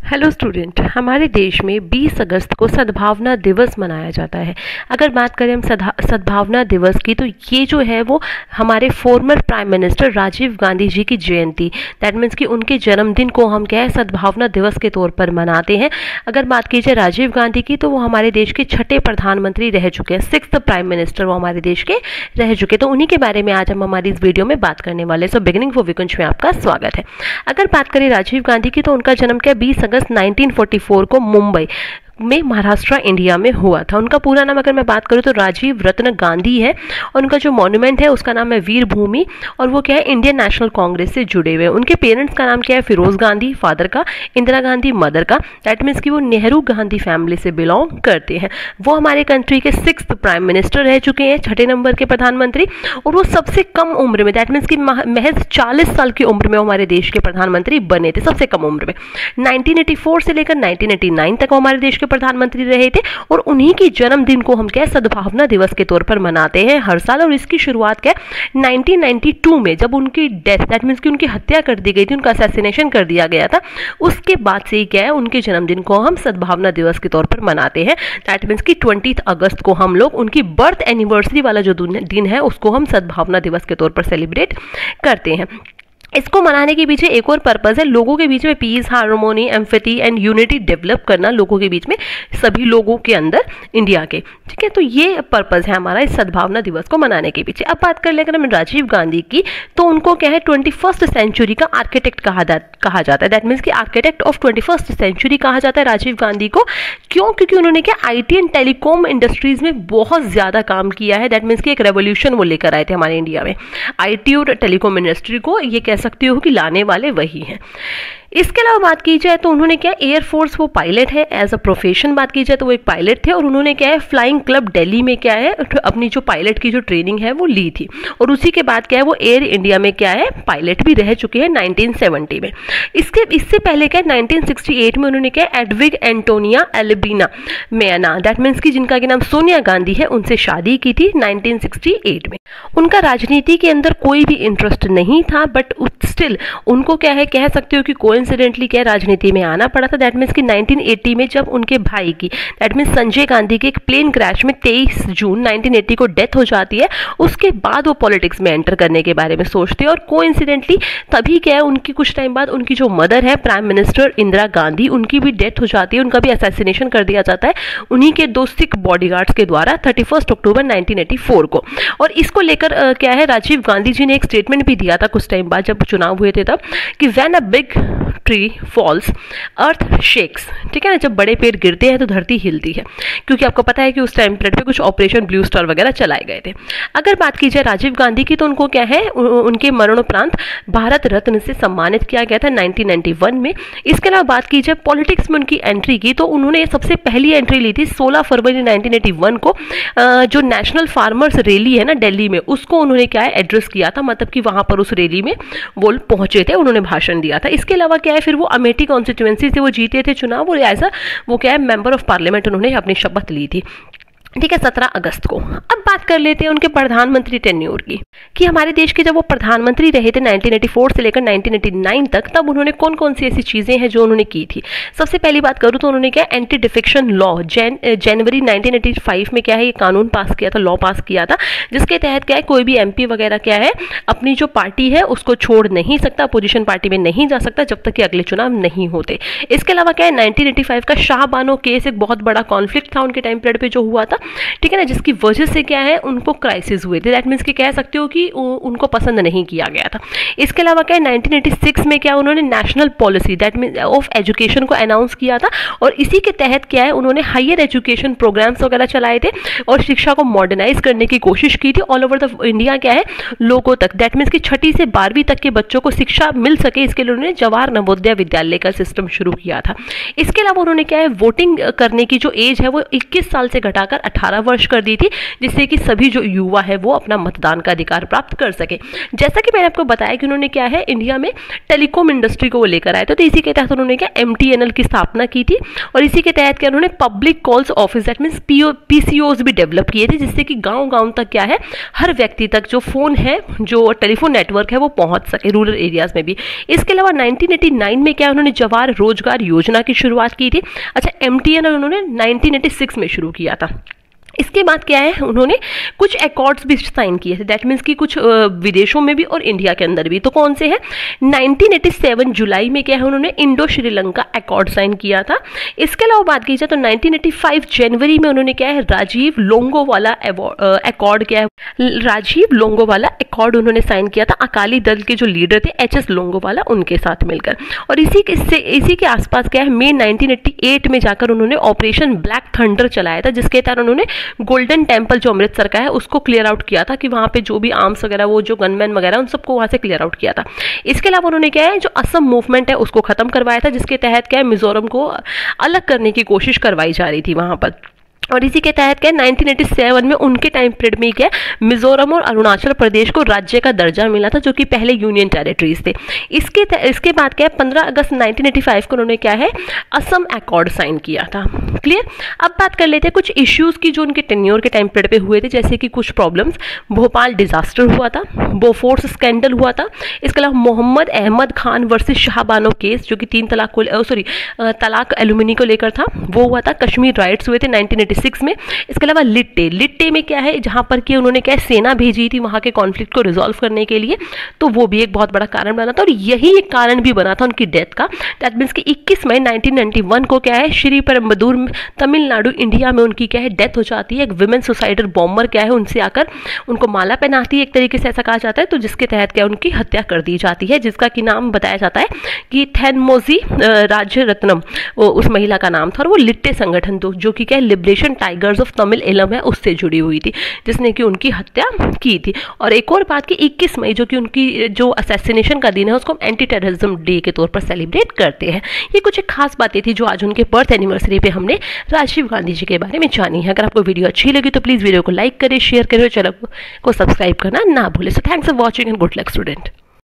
Hello student, हमारे देश में 20 अगस्त को सद्भावना दिवस मनाया जाता है। अगर बात करें हम सद्भावना दिवस की, तो ये जो है वो हमारे former prime minister Rajiv Gandhi ji की जयंती, दैट मीन्स कि उनके जन्मदिन को हम क्या है सद्भावना दिवस के तौर पर मनाते हैं। अगर बात की जाए राजीव गांधी की, तो वो हमारे देश के छठे प्रधानमंत्री रह चुके हैं, 6th प्राइम मिनिस्टर वो हमारे देश के रह चुके। तो उन्हीं के बारे में आज हम हमारी इस वीडियो में बात करने वाले। सो बिगिनिंग फॉर विकुंज में आपका स्वागत है। अगर बात करें राजीव गांधी की, तो उनका जन्म क्या 20 अगस्त 1944 को मुंबई में महाराष्ट्र इंडिया में हुआ था। उनका पूरा नाम अगर मैं बात करूं तो राजीव रत्न गांधी है, और उनका जो मॉन्यूमेंट है उसका नाम है वीर भूमि, और वो क्या है इंडियन नेशनल कांग्रेस से जुड़े हुए हैं। उनके पेरेंट्स का नाम क्या है फिरोज गांधी फादर का, इंदिरा गांधी मदर का, दैट मीन्स कि वो नेहरू गांधी फैमिली से बिलोंग करते हैं। वो हमारे कंट्री के 6th प्राइम मिनिस्टर रह चुके हैं, छठे नंबर के प्रधानमंत्री, और वो सबसे कम उम्र में, दैट मीन्स कि महज 40 साल की उम्र में वो हमारे देश के प्रधानमंत्री बने थे, सबसे कम उम्र में। 1984 से लेकर 1989 तक वो हमारे देश के प्रधानमंत्री रहे थे, और उन्हीं के जन्मदिन को हम क्या सद्भावना दिवस के तौर पर मनाते हैं हर साल। और इसकी शुरुआत क्या 1992 में, जब उनकी डेथ, दैट मीन्स कि उनकी हत्या कर दी गई थी, उनका असैसिनेशन कर दिया गया था, उसके बाद से ही क्या है उनके जन्मदिन को हम सद्भावना दिवस के तौर पर मनाते हैं। दैट मीन्स कि 20 अगस्त को हम लोग उनकी बर्थ एनिवर्सरी वाला जो दिन है उसको हम सद्भावना दिवस के तौर पर सेलिब्रेट करते हैं। इसको मनाने के पीछे एक और पर्पस है, लोगों के बीच में peace, harmony, empathy and unity develop करना, लोगों के बीच में, सभी लोगों के अंदर इंडिया के, ठीक है। तो ये पर्पस है हमारा इस सद्भावना दिवस को मनाने के पीछे। अब बात कर ले अगर हम राजीव गांधी की, तो उनको क्या है 21st सेंचुरी का आर्किटेक्ट कहा जाता है, दैट मीन्स कि आर्किटेक्ट ऑफ 21st सेंचुरी कहा जाता है राजीव गांधी को। क्यों? क्योंकि उन्होंने क्या IT एंड टेलीकॉम इंडस्ट्रीज में बहुत ज्यादा काम किया है, दैट मीन्स कि एक रेवोल्यूशन वो लेकर आए थे हमारे इंडिया में। IT और टेलीकॉम इंडस्ट्री को ये कह सकती हो कि लाने वाले वही हैं। इसके अलावा बात की जाए तो उन्होंने क्या एयरफोर्स, वो पायलट है एज अ प्रोफेशन, बात की जाए तो वो एक पायलट थे, और उन्होंने क्या है फ्लाइंग क्लब दिल्ली में क्या है अपनी जो पायलट की जो ट्रेनिंग है वो ली थी, और उसी के बाद क्या है वो एयर इंडिया में क्या है पायलट भी रह चुके हैं 1970 में। इससे पहले क्या 1968 में उन्होंने क्या एडविग एंटोनिया एल्बिना मेना, दैट मीन्स की जिनका नाम सोनिया गांधी है, उनसे शादी की थी 1968 में। उनका राजनीति के अंदर कोई भी इंटरेस्ट नहीं था, बट स्टिल उनको क्या है कह सकते हो कि कोइंसिडेंटली क्या राजनीति में आना पड़ा था। दैट मीन्स कि 1980 में जब उनके भाई की, दैट मीन्स संजय गांधी के एक प्लेन क्रैश में 23 जून 1980 को डेथ हो जाती है, उसके बाद वो पॉलिटिक्स में एंटर करने के बारे में सोचते हैं। और कोइंसिडेंटली तभी क्या है उनकी कुछ टाइम बाद उनकी जो मदर है प्राइम मिनिस्टर इंदिरा गांधी, उनकी भी डेथ हो जाती है, उनका भी असैसिनेशन कर दिया जाता है उन्हीं के 2 सिख बॉडीगार्ड्स के द्वारा 31 अक्टूबर 1984 को। और इसको लेकर क्या है राजीव गांधी जी ने एक स्टेटमेंट भी दिया था कुछ टाइम बाद जब चुनाव हुए थे तब, कि when a big tree falls earth shakes, ठीक है ना, जब बड़े पेड़ गिरते हैं तो धरती हिलती है, क्योंकि आपको पता है कि उस टाइम पीरियड पे कुछ ऑपरेशन ब्लू स्टार वगैरह चलाए गए थे। अगर बात की जाए राजीव गांधी की, तो उनको क्या है उनके मरणोपरांत भारत रत्न से सम्मानित किया गया था 1991 में। इसके अलावा बात की जाए पॉलिटिक्स में उनकी एंट्री की, तो उन्होंने सबसे पहली एंट्री ली थी 16 फरवरी 1981 को, जो नेशनल फार्मर्स रैली है ना दिल्ली में, उसको उन्होंने क्या है एड्रेस किया था, मतलब कि वहां पर उस रैली में वो पहुंचे थे, उन्होंने भाषण दिया था। इसके अलावा क्या है फिर वो अमेठी कॉन्स्टिट्यूएंसी से वो जीते थे चुनाव, और ऐसा वो क्या है मेंबर ऑफ पार्लियामेंट उन्होंने अपनी शपथ ली थी, ठीक है, 17 अगस्त को। अब बात कर लेते हैं उनके प्रधानमंत्री टेन्योर की, कि हमारे देश के जब वो प्रधानमंत्री रहे थे 1984 से लेकर 1989 तक, तब उन्होंने कौन कौन सी ऐसी चीजें हैं जो उन्होंने की थी। सबसे पहली बात करूं तो उन्होंने क्या एंटी डिफेक्शन लॉ जनवरी 1985 में क्या है ये कानून पास किया था, लॉ पास किया था, जिसके तहत क्या है कोई भी MP वगैरह क्या है अपनी जो पार्टी है उसको छोड़ नहीं सकता, अपोजिशन पार्टी में नहीं जा सकता जब तक कि अगले चुनाव नहीं होते। इसके अलावा क्या है 1985 का शाहबानो केस एक बहुत बड़ा कॉन्फ्लिक्ट था उनके टाइम पीरियड पे जो हुआ था, ठीक है ना, जिसकी वजह से क्या है उनको क्राइसिस हुए थे, दैट मीन्स कि कह सकते हो कि उनको पसंद नहीं किया गया था। इसके अलावा क्या है 1986 में क्या उन्होंने national policy that means of education को अनाउंस किया था, और इसी के तहत क्या है उन्होंने हायर एजुकेशन प्रोग्राम्स वगैरह चलाए थे और शिक्षा को मॉडर्नाइज करने की कोशिश की थी ऑल ओवर द इंडिया, क्या है लोगों तक, दैट मीन्स कि 6ठी से 12वीं तक के बच्चों को शिक्षा मिल सके, इसके लिए उन्होंने जवाहर नवोदय विद्यालय का सिस्टम शुरू किया था। इसके अलावा उन्होंने क्या है वोटिंग करने की जो एज है वो 21 साल से घटाकर 18 वर्ष कर दी थी, जिससे कि सभी जो युवा है वो अपना मतदान का अधिकार प्राप्त कर सके। जैसा कि मैंने आपको बताया कि उन्होंने क्या है इंडिया में टेलीकॉम इंडस्ट्री को वो लेकर आए थे, तो इसी के तहत उन्होंने क्या MTNL की स्थापना की थी, और इसी के तहत क्या उन्होंने public calls office that means PCOs भी डेवलप किए थे, जिससे कि गांव-गांव तक क्या है हर व्यक्ति तक जो फोन है, जो टेलीफोन नेटवर्क है वो पहुंच सके, रूरल एरियाज में भी। इसके अलावा 1989 में क्या उन्होंने जवाहर रोजगार योजना की शुरुआत की थी। अच्छा, MTNL उन्होंने 1986 में शुरू किया था। इसके बाद क्या है उन्होंने कुछ अकॉर्ड्स भी साइन किए थे, दैट मीन्स कि कुछ विदेशों में भी और इंडिया के अंदर भी। तो कौन से हैं? 1987 जुलाई में क्या है उन्होंने इंडो श्रीलंका अकॉर्ड साइन किया था। इसके अलावा बात की जाए तो 1985 जनवरी में उन्होंने क्या है राजीव लोंगोवाला अकॉर्ड, क्या है राजीव लोंगोवाला अकॉर्ड उन्होंने साइन किया था अकाली दल के जो लीडर थे HS लोंगोवाला, उनके साथ मिलकर। और इसी के आसपास क्या है मई 1988 में जाकर उन्होंने ऑपरेशन ब्लैक थंडर चलाया था, जिसके तहत उन्होंने गोल्डन टेम्पल जो अमृतसर का है उसको क्लियर आउट किया था, कि वहां पे जो भी आर्म्स वगैरह वो जो गनमैन वगैरह उन सबको वहां से क्लियर आउट किया था। इसके अलावा उन्होंने क्या है जो असम मूवमेंट है उसको खत्म करवाया था, जिसके तहत क्या है मिजोरम को अलग करने की कोशिश करवाई जा रही थी वहां पर। और इसी के तहत क्या 1987 में उनके टाइम पीरियड में क्या मिजोरम और अरुणाचल प्रदेश को राज्य का दर्जा मिला था, जो कि पहले यूनियन टेरिटरीज थे। इसके बाद क्या 15 अगस्त 1985 को उन्होंने क्या है असम अकॉर्ड साइन किया था। क्लियर। अब बात कर लेते हैं कुछ इश्यूज की जो उनके टेन्योर के टाइम पीरियड पे हुए थे, जैसे कि कुछ प्रॉब्लम्स, भोपाल डिजास्टर हुआ था, बोफोर्स स्कैंडल हुआ था, इसके अलावा मोहम्मद अहमद खान वर्सेस शाहबानो केस जो कि 3 तलाक एलुमिनी को लेकर था वो हुआ था, कश्मीर राइट्स हुए थे 1986 में। इसके अलावा लिट्टे में क्या है जहां पर कि उन्होंने क्या सेना भेजी थी वहां के कॉन्फ्लिक्ट को रिजॉल्व करने के लिए, तो वो भी एक बहुत बड़ा कारण बना था। और यही एक कारण भी बना था उनकी डेथ का, दैट मीन्स कि 21 मई 1991 को क्या है श्री परम्बदूर तमिलनाडु इंडिया में उनकी क्या है डेथ हो जाती है। एक विमेन सुसाइडर बॉम्बर क्या है उनसे आकर उनको माला पहनाती है, एक तरीके से ऐसा कहा जाता है, तो जिसके तहत क्या उनकी हत्या कर दी जाती है, जिसका कि नाम बताया जाता है कि थेनमोजी राज्य रत्नम उस महिला का नाम था, और वो लिट्टे संगठन जो कि क्या लिबरेशन टाइगर्स ऑफ तमिल इलम है उससे जुड़ी हुई थी, जिसने कि उनकी हत्या की थी। और एक और बात कि 21 मई जो कि उनकी जो असैसिनेशन का दिन है उसको हम एंटी टेररिज्म डे के तौर पर सेलिब्रेट करते हैं। ये कुछ एक खास बातें थी जो आज उनके बर्थ एनिवर्सरी पे हमने राजीव गांधी जी के बारे में जानी है। अगर आपको वीडियो अच्छी लगी तो प्लीज वीडियो को लाइक करें, शेयर करें और चैनल को सब्सक्राइब करना ना भूलें। So thanks for watching and good luck student.